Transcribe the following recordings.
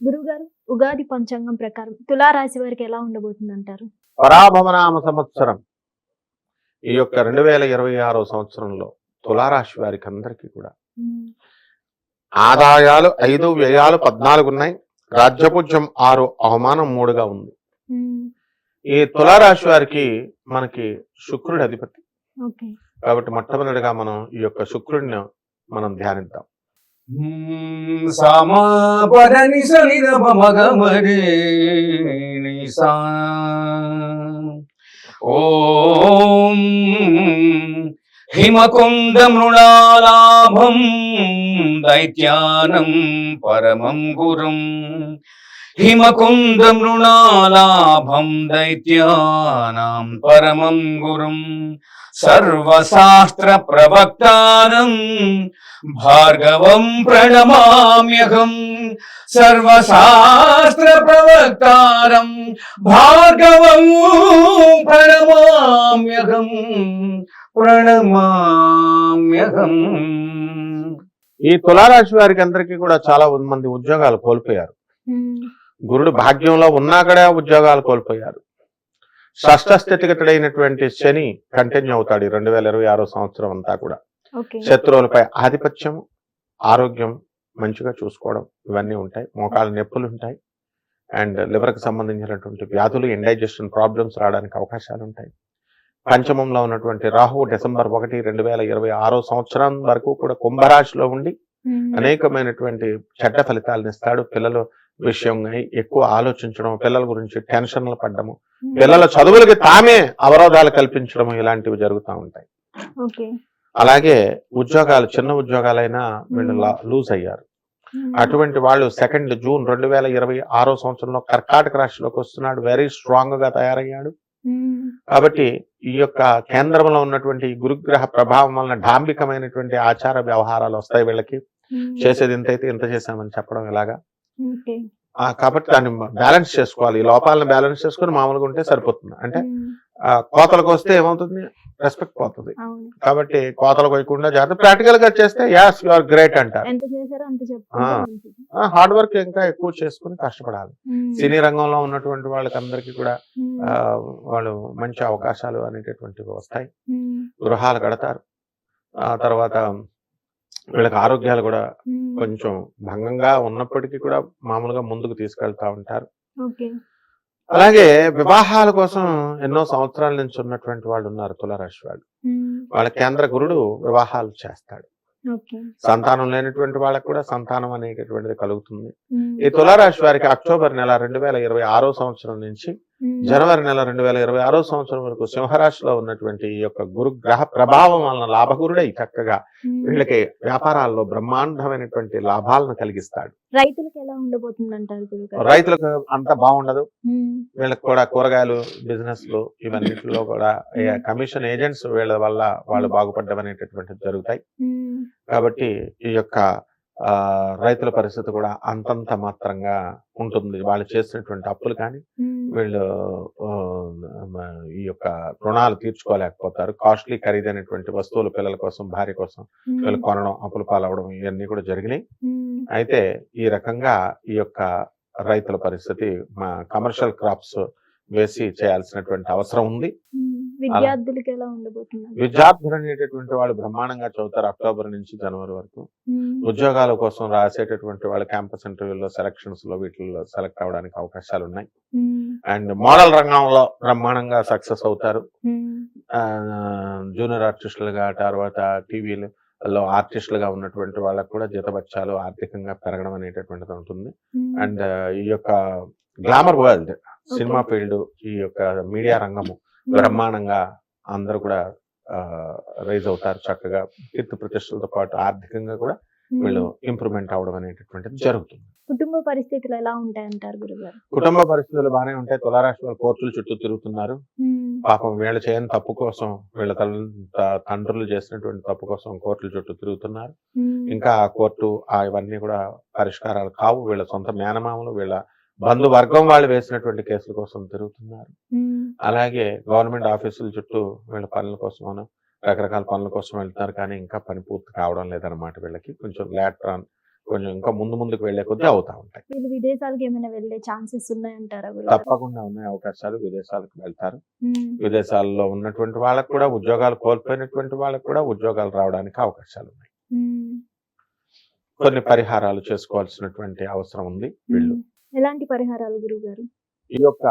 గురువుగారు, ఉగాది పంచాంగం ప్రకారం తులారాశి వారికి ఎలా ఉండబోతుందంటారు? పరాభవనామ సంవత్సరం ఈ యొక్క 2026 సంవత్సరంలో తులారాశి వారికి అందరికీ కూడా హ్మ్. ఆదాయాలు 5, వ్యయాలు 14 ఉన్నాయి. రాజ్యపూజ్యం 6, అవమానం 3గా ఉంది. హ్మ్. ఈ తులారాశి వారికి మనకి శుక్రుడి అధిపతి. ఓకే. కాబట్టి మొట్టమొదటిగా మనం ఈ యొక్క శుక్రుడిని మనం ధ్యానిద్దాం. సమాపదని సనిద మగమరే నిసా ఓం హిమకుంద మృణాలాభం దైత్యానం పరమం గురుం హిమకుంద మృణాలాభం దైత్యానాం పరమం గురుం సర్వశాస్త్ర ప్రవక్తారం భార్గవం ప్రణమామ్యహం సర్వశాస్త్ర ప్రవక్తారం భార్గవం ప్రణమామ్యహం ప్రణమామ్యహం. ఈ తులారాశి వారికి అందరికీ కూడా చాలా మంది ఉద్యోగాలు కోల్పోయారు. హ్మ్. గురుడు భాగ్యంలో ఉన్నా కూడా ఉద్యోగాలు కోల్పోయారు. షష్ఠ స్థితిగతుడైనటువంటి శని కంటిన్యూ అవుతాడు 2026 సంవత్సరం అంతా కూడా. ఓకే. శత్రువులపై ఆధిపత్యం, ఆరోగ్యం మంచిగా చూసుకోవడం ఇవన్నీ ఉంటాయి. మోకాళ్ళ నొప్పులు ఉంటాయి. అండ్ లివర్కి సంబంధించినటువంటి వ్యాధులు, ఇండైజెషన్ ప్రాబ్లమ్స్ రావడానికి అవకాశాలు ఉంటాయి. పంచమంలో ఉన్నటువంటి రాహువు డిసెంబర్ 1, 2026 సంవత్సరం వరకు కూడా కుంభరాశిలో ఉండి హ్మ్. అనేకమైనటువంటి చెడ్డ ఫలితాలను ఇస్తాడు. పిల్లల విషయంగా ఎక్కువ ఆలోచించడం, పిల్లల గురించి టెన్షన్లు పడ్డము, హ్మ్. పిల్లల చదువులకి తామే అవరోధాలు కల్పించడం ఇలాంటివి జరుగుతూ ఉంటాయి. ఓకే. అలాగే ఉద్యోగాలు, చిన్న ఉద్యోగాలైనా వీళ్ళు లూజ్ అయ్యారు. హ్మ్. అటువంటి వాళ్ళు 2 జూన్ 2026 సంవత్సరంలో కర్కాటక రాశిలోకి వస్తున్నాడు. వెరీ స్ట్రాంగ్ గా తయారయ్యాడు. హ్మ్. కాబట్టి ఈ యొక్క కేంద్రంలో ఉన్నటువంటి ఈ గురుగ్రహ ప్రభావం వలన డాంబికమైనటువంటి ఆచార వ్యవహారాలు వస్తాయి వీళ్ళకి. హ్మ్. చేసేది ఇంతైతే ఇంత చేశామని చెప్పడం ఇలాగా. ఓకే. కాబట్టి దాన్ని బ్యాలెన్స్ చేసుకోవాలి. ఈ లోపాలను బ్యాలెన్స్ చేసుకుని మామూలుగా ఉంటే సరిపోతుంది. అంటే హ్మ్. కోతలకు వస్తే ఏమవుతుంది, రెస్పెక్ట్ పోతుంది. అవును. కాబట్టి కోతలు కోయకుండా జాగ్రత్త. ప్రాక్టికల్ గా చేస్తే యాస్ యు ఆర్ గ్రేట్ అంటారు. ఎంత చేశారో అంత చెప్పుకుంటే మంచిది. హార్డ్ వర్క్ ఇంకా ఎక్కువ చేసుకుని కష్టపడాలి. హ్మ్. సినీ రంగంలో ఉన్నటువంటి వాళ్ళకందరికీ కూడా హ్మ్. వాళ్ళు మంచి అవకాశాలు అనేటటువంటివి వస్తాయి. హ్మ్. గృహాలు కడతారు. ఆ తర్వాత వీళ్ళకి ఆరోగ్యాలు కూడా హ్మ్. కొంచెం భంగంగా ఉన్నప్పటికీ కూడా మామూలుగా ముందుకు తీసుకెళ్తా ఉంటారు. ఓకే. అలాగే వివాహాల కోసం ఎన్నో సంవత్సరాల నుంచి ఉన్నటువంటి వాళ్ళు ఉన్నారు తులారాశి వాళ్ళు. హ్మ్. వాళ్ళ కేంద్ర గురుడు వివాహాలు చేస్తాడు. ఓకే. సంతానం లేనటువంటి వాళ్ళకు కూడా సంతానం అనేటటువంటిది కలుగుతుంది. హ్మ్. ఈ తులారాశి వారికి అక్టోబర్ నెల 2026 సంవత్సరం నుంచి హ్మ్. జనవరి నెల 2026 సంవత్సరం వరకు సింహరాశిలో ఉన్నటువంటి ఈ యొక్క గురు గ్రహ ప్రభావం వలన లాభగురుడై చక్కగా హ్మ్. వీళ్ళకి వ్యాపారాల్లో బ్రహ్మాండమైనటువంటి లాభాలను కలిగిస్తాడు. రైతులకు ఎలా ఉండబోతుందంటారు గురుగారు? రైతులకు అంత బాగుండదు. హ్మ్. వీళ్ళకి కూడా కూరగాయలు బిజినెస్లు ఇవన్నిటిలో కూడా కమిషన్ ఏజెంట్స్ వీళ్ళ వల్ల వాళ్ళు బాగుపడడం అనేటటువంటివి జరుగుతాయి. హ్మ్. కాబట్టి ఈ యొక్క రైతుల పరిస్థితి కూడా అంతంత మాత్రంగా ఉంటుంది. వాళ్ళు చేసినటువంటి అప్పులు కానీ హ్మ్. వీళ్ళు ఈ యొక్క రుణాలు తీర్చుకోలేకపోతారు. కాస్ట్లీ ఖరీదైనటువంటి వస్తువులు పిల్లల కోసం, భార్య కోసం వీళ్ళు హ్మ్. కొనడం, అప్పులు పాలవడం ఇవన్నీ కూడా జరిగినాయి. హ్మ్. అయితే ఈ రకంగా ఈ యొక్క రైతుల పరిస్థితి కమర్షియల్ క్రాప్స్ వేసి చేయాల్సినటువంటి అవసరం ఉంది. హ్మ్. విద్యార్థులకి ఎలా ఉండబోతుందండి? విద్యార్థులు అనేటటువంటి వాళ్ళు బ్రహ్మాండంగా చదువుతారు అక్టోబర్ నుంచి జనవరి వరకు. హ్మ్. ఉద్యోగాల కోసం రాసేటటువంటి వాళ్ళు క్యాంపస్ ఇంటర్వ్యూలో, సెలక్షన్స్ లో వీటిల్లో సెలెక్ట్ అవడానికి అవకాశాలు ఉన్నాయి. హ్మ్. అండ్ మోడల్ రంగంలో బ్రహ్మాండంగా సక్సెస్ అవుతారు. హ్మ్. జూనియర్ ఆర్టిస్టులుగా, తర్వాత టీవీలో ఆర్టిస్టులుగా ఉన్నటువంటి వాళ్ళకు కూడా జీతభత్యాలు ఆర్థికంగా పెరగడం అనేటటువంటిది ఉంటుంది. హ్మ్. అండ్ ఈ యొక్క glamour world, okay. Cinema field, ఈ యొక్క మీడియా రంగము హ్మ్. బ్రహ్మాండంగా అందరూ కూడా రైజ్ అవుతారు. చక్కగా కీర్తి ప్రతిష్టలతో పాటు ఆర్థికంగా కూడా వీళ్ళు హ్మ్. ఇంప్రూవ్మెంట్ అవడం అనేటటువంటిది జరుగుతుంది. కుటుంబ పరిస్థితులు ఎలా ఉంటాయంటారు గురుగారు? కుటుంబ పరిస్థితులు బాగానే ఉంటాయి. తులారాశి వాళ్ళు కోర్టుల చుట్టూ తిరుగుతున్నారు. హ్మ్. పాపం వీళ్ళు చేయని తప్పు కోసం, వీళ్ళ తండ్రులు చేసినటువంటి తప్పు కోసం కోర్టుల చుట్టూ తిరుగుతున్నారు. హ్మ్. ఇంకా ఆ కోర్టు ఇవన్నీ కూడా పరిష్కారాలు కావు. వీళ్ళ సొంత మేనమామలు, వీళ్ళ బంధువర్గం వాళ్ళు వేసినటువంటి కేసుల కోసం తిరుగుతున్నారు. హ్మ్. అలాగే గవర్నమెంట్ ఆఫీసుల చుట్టూ వీళ్ళ పనుల కోసం, రకరకాల పనుల కోసం వెళ్తున్నారు. కానీ ఇంకా పని పూర్తి కావడం లేదన్నమాట. వీళ్ళకి కొంచెం కొంచెం ఇంకా ముందుకు వెళ్లే కొద్దీ అవుతా ఉంటాయి. వీళ్ళు విదేశాలకు ఏమైనా వెళ్ళే ఛాన్సెస్ ఉన్నాయంటారా గురుగారు? తప్పకుండా ఉన్నాయి అవకాశాలు. విదేశాలకు వెళ్తారు. విదేశాల్లో ఉన్నటువంటి వాళ్ళకు కూడా ఉద్యోగాలు కోల్పోయినటువంటి వాళ్ళకు కూడా ఉద్యోగాలు రావడానికి అవకాశాలు ఉన్నాయి. కొన్ని పరిహారాలు చేసుకోవాల్సినటువంటి అవసరం ఉంది. వీళ్ళు ఎలాంటి పరిహారాలు గురుగారు? ఈ యొక్క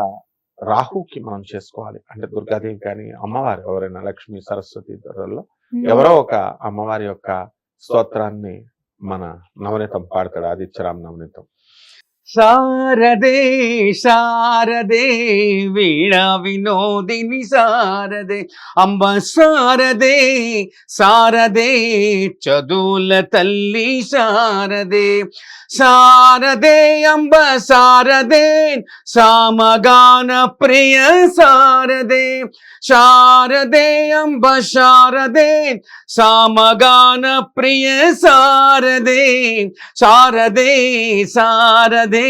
రాహుకి మనం చేసుకోవాలి. అంటే దుర్గాదేవి కానీ అమ్మవారు ఎవరైనా లక్ష్మీ సరస్వతి ధరల్లో ఎవరో ఒక అమ్మవారి యొక్క స్తోత్రాన్ని మన నవనీతం పాడతాడు, ఆదిత్యరామ్ నవనీతం. శారదే శారదే వీణా వినోదిని శారదే అంబ శారదే శారదే చదువుల తల్లి శారదే శారదే అంబ శారదే సామగాన ప్రియ శారదే శారదే అంబ శారదే సామగాన ప్రియ శారదే శారదే శారదే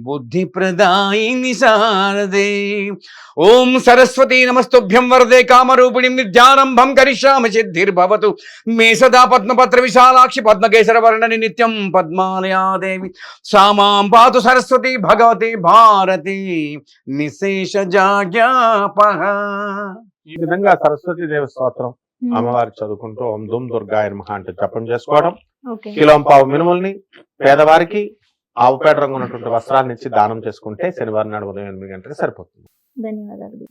బుద్ధి ప్రదాయిని శారదే. ఓం సరస్వతీ నమస్తుభ్యం వరదే కామరూపిణి విద్యారంభం కరిష్యామి సిద్ధిర్భవతు మే సదా పద్మపత్ర విశాలాక్షి పద్మకేశర వర్ణని నిత్యం పద్మాలయాదేవి సామాం పాతు సరస్వతి భగవతి భారతి నిశేష జాజ్ఞాపః. ఈ విధంగా సరస్వతి దేవి స్తోత్రం అమ్మవారి చదువుకుంటూ ఓం దుమ్ దుర్గాయ నమః అంటే జపం చేసుకోవడం. కిలోం పావు మినుముల్ని పేదవారికి ఆవు పేడ రంగు ఉన్నటువంటి వస్త్రాన్ని ఇచ్చి దానం చేసుకుంటే శనివారం నాడు ఉదయం 8 గంటలకు సరిపోతుంది. ధన్యవాదాలు.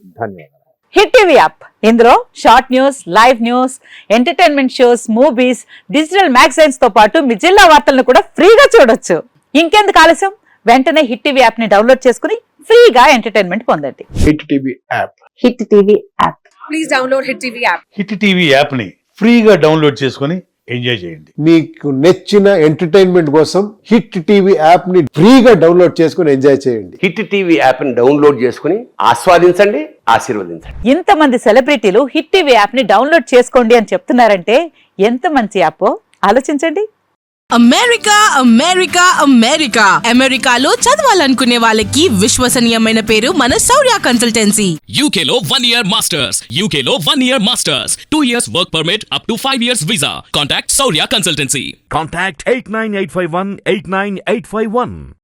హిట్ టీవీ యాప్, ఇందులో short news, live news, entertainment shows, movies, digital magazines తో పాటు మీ జిల్లా వార్తలను కూడా ఫ్రీగా చూడొచ్చు. ఇంకెందుకు ఆలస్యం, వెంటనే హిట్ టీవీ యాప్ ని డౌన్లోడ్ చేసుకుని ఫ్రీగా ఎంటర్టైన్మెంట్ పొందండి. Hit TV app. Hit TV app. Please download hit TV app. Hit TV app ని ఫ్రీగా డౌన్లోడ్ చేసుకుని ఎంజాయ్ చేయండి. మీకు నచ్చిన ఎంటర్టైన్మెంట్ కోసం హిట్ టీవీ యాప్ ని ఫ్రీగా డౌన్లోడ్ చేసుకుని ఎంజాయ్ చేయండి. హిట్ టీవీ యాప్ ని డౌన్లోడ్ చేసుకుని ఆస్వాదించండి, ఆశీర్వదించండి. ఇంతమంది సెలబ్రిటీలు హిట్ టీవీ యాప్ ని డౌన్లోడ్ చేసుకోండి అని చెప్తున్నారంటే ఎంత మంచి యాప్ ఆలోచించండి. అమెరికా అమెరికా అమెరికా అమెరికాలో చదవాలనుకునే వాళ్ళకి విశ్వసనీయమైన పేరు మన శౌర్య కన్సల్టెన్సీ. UK లో 1 year masters. UK లో 1 year masters. 2 years work permit up to 5 years visa. Contact Saurya Consultancy. Contact 89851 89851.